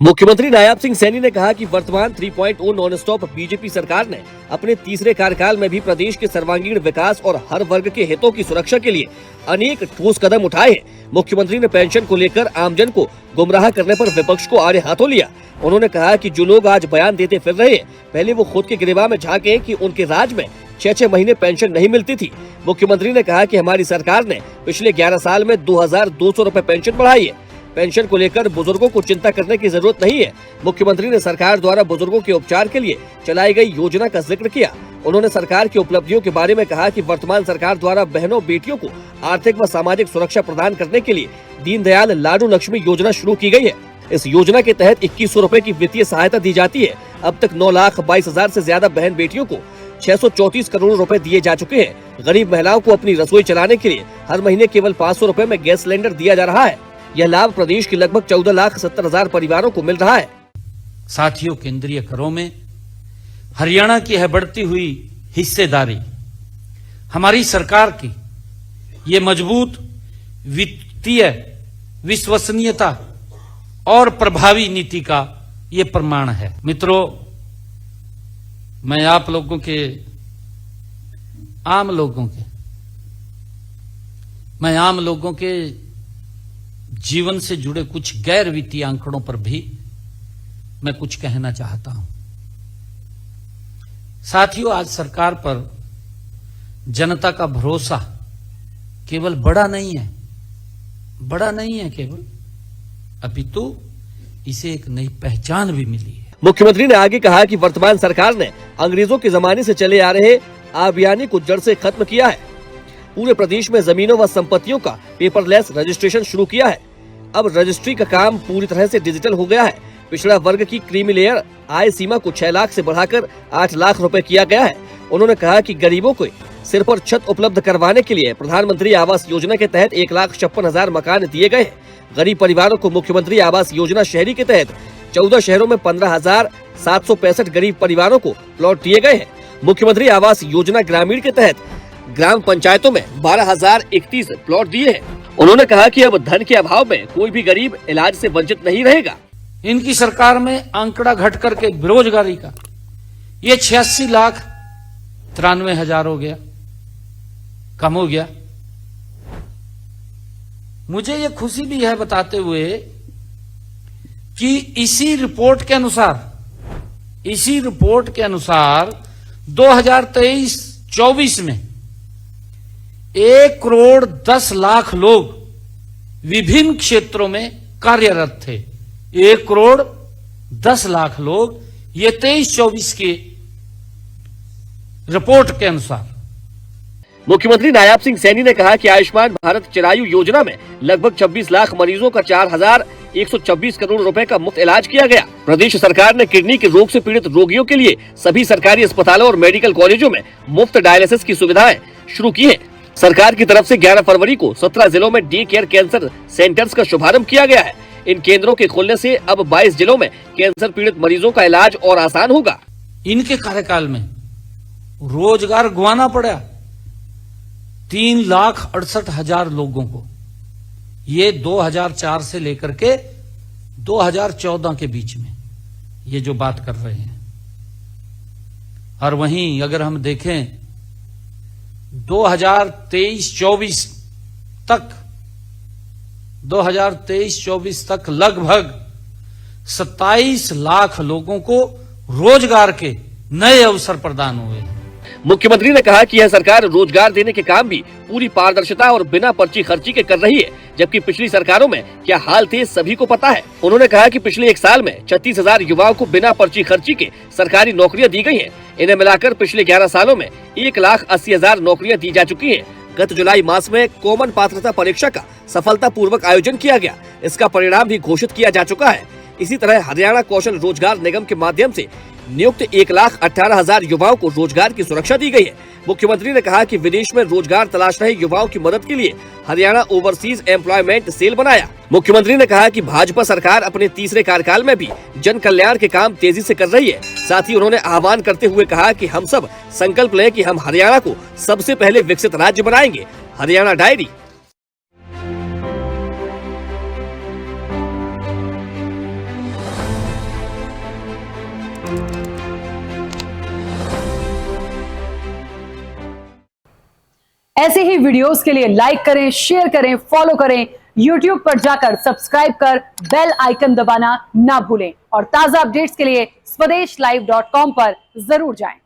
मुख्यमंत्री नायाब सिंह सैनी ने कहा कि वर्तमान 3.0 नॉन स्टॉप बीजेपी सरकार ने अपने तीसरे कार्यकाल में भी प्रदेश के सर्वांगीण विकास और हर वर्ग के हितों की सुरक्षा के लिए अनेक ठोस कदम उठाए हैं। मुख्यमंत्री ने पेंशन को लेकर आमजन को गुमराह करने पर विपक्ष को आड़े हाथों लिया। उन्होंने कहा कि जो लोग आज बयान देते फिर रहे हैं, पहले वो खुद के गिरबान में झांके कि उनके राज में 6-6 महीने पेंशन नहीं मिलती थी। मुख्यमंत्री ने कहा कि हमारी सरकार ने पिछले 11 साल में 2200 रुपए पेंशन बढ़ाई है। पेंशन को लेकर बुजुर्गों को चिंता करने की जरूरत नहीं है। मुख्यमंत्री ने सरकार द्वारा बुजुर्गों के उपचार के लिए चलाई गई योजना का जिक्र किया। उन्होंने सरकार की उपलब्धियों के बारे में कहा कि वर्तमान सरकार द्वारा बहनों बेटियों को आर्थिक व सामाजिक सुरक्षा प्रदान करने के लिए दीनदयाल लाडू लक्ष्मी योजना शुरू की गई है। इस योजना के तहत 2100 रुपए की वित्तीय सहायता दी जाती है। अब तक 9,22,000 से ज्यादा बहन बेटियों को 634 करोड़ रुपए दिए जा चुके हैं। गरीब महिलाओं को अपनी रसोई चलाने के लिए हर महीने केवल 500 रुपए में गैस सिलेंडर दिया जा रहा है। यह लाभ प्रदेश के लगभग 14,70,000 परिवारों को मिल रहा है। साथियों, केंद्रीय करों में हरियाणा की है बढ़ती हुई हिस्सेदारी हमारी सरकार की ये मजबूत वित्तीय विश्वसनीयता और प्रभावी नीति का ये प्रमाण है। मित्रों, मैं आप लोगों के आम लोगों के जीवन से जुड़े कुछ गैर वित्तीय आंकड़ों पर भी मैं कुछ कहना चाहता हूं। साथियों, आज सरकार पर जनता का भरोसा केवल बड़ा नहीं है केवल, अपितु इसे एक नई पहचान भी मिली है। मुख्यमंत्री ने आगे कहा कि वर्तमान सरकार ने अंग्रेजों के जमाने से चले आ रहे आबियानी को जड़ से खत्म किया है। पूरे प्रदेश में जमीनों व संपत्तियों का पेपरलेस रजिस्ट्रेशन शुरू किया है। अब रजिस्ट्री का काम पूरी तरह से डिजिटल हो गया है। पिछड़ा वर्ग की क्रीमी लेयर आय सीमा को 6 लाख से बढ़ाकर 8 लाख रुपए किया गया है। उन्होंने कहा कि गरीबों को सिर पर छत उपलब्ध करवाने के लिए प्रधानमंत्री आवास योजना के तहत 1,56,000 मकान दिए गए हैं। गरीब परिवारों को मुख्यमंत्री आवास योजना शहरी के तहत 14 शहरों में 15,765 गरीब परिवारों को प्लॉट दिए गए हैं। मुख्यमंत्री आवास योजना ग्रामीण के तहत ग्राम पंचायतों में 12,031 प्लॉट दिए हैं। उन्होंने कहा कि अब धन के अभाव में कोई भी गरीब इलाज से वंचित नहीं रहेगा। इनकी सरकार में आंकड़ा घट करके बेरोजगारी का ये 86,93,000 हो गया, कम हो गया। मुझे ये खुशी भी है बताते हुए कि इसी रिपोर्ट के अनुसार 2023-24 में 1,10,00,000 लोग विभिन्न क्षेत्रों में कार्यरत थे। 1,10,00,000 लोग, ये 23-24 की रिपोर्ट के अनुसार। मुख्यमंत्री नायाब सिंह सैनी ने कहा कि आयुष्मान भारत चिरायु योजना में लगभग 26 लाख मरीजों का 4,126 करोड़ रुपए का मुफ्त इलाज किया गया। प्रदेश सरकार ने किडनी के रोग से पीड़ित रोगियों के लिए सभी सरकारी अस्पतालों और मेडिकल कॉलेजों में मुफ्त डायलिसिस की सुविधाएं शुरू की है। सरकार की तरफ से 11 फरवरी को 17 जिलों में डे केयर कैंसर सेंटर्स का शुभारंभ किया गया है। इन केंद्रों के खुलने से अब 22 जिलों में कैंसर पीड़ित मरीजों का इलाज और आसान होगा। इनके कार्यकाल में रोजगार गंवाना पड़ा 3,68,000 लोगों को। ये 2004 से लेकर के 2014 के बीच में ये जो बात कर रहे हैं। और वहीं अगर हम देखें 2023-24 तक लगभग 27 लाख लोगों को रोजगार के नए अवसर प्रदान हुए हैं। मुख्यमंत्री ने कहा कि यह सरकार रोजगार देने के काम भी पूरी पारदर्शिता और बिना पर्ची खर्ची के कर रही है, जबकि पिछली सरकारों में क्या हाल थे सभी को पता है। उन्होंने कहा कि पिछले 1 साल में 36,000 युवाओं को बिना पर्ची खर्ची के सरकारी नौकरियां दी गई हैं। इन्हें मिलाकर पिछले 11 सालों में 1,80,000 नौकरियां दी जा चुकी है। गत जुलाई मास में कॉमन पात्रता परीक्षा का सफलतापूर्वक आयोजन किया गया। इसका परिणाम भी घोषित किया जा चुका है। इसी तरह हरियाणा कौशल रोजगार निगम के माध्यम से नियुक्त 1,18,000 युवाओं को रोजगार की सुरक्षा दी गई है। मुख्यमंत्री ने कहा कि विदेश में रोजगार तलाश रहे युवाओं की मदद के लिए हरियाणा ओवरसीज एम्प्लॉयमेंट सेल बनाया। मुख्यमंत्री ने कहा कि भाजपा सरकार अपने तीसरे कार्यकाल में भी जन कल्याण के काम तेजी से कर रही है। साथ ही उन्होंने आह्वान करते हुए कहा कि हम सब संकल्प लें कि हम हरियाणा को सबसे पहले विकसित राज्य बनाएंगे। हरियाणा डायरी। ऐसे ही वीडियोस के लिए लाइक करें, शेयर करें, फॉलो करें। YouTube पर जाकर सब्सक्राइब कर बेल आइकन दबाना ना भूलें और ताजा अपडेट्स के लिए स्वदेशलाइव.com पर जरूर जाएं।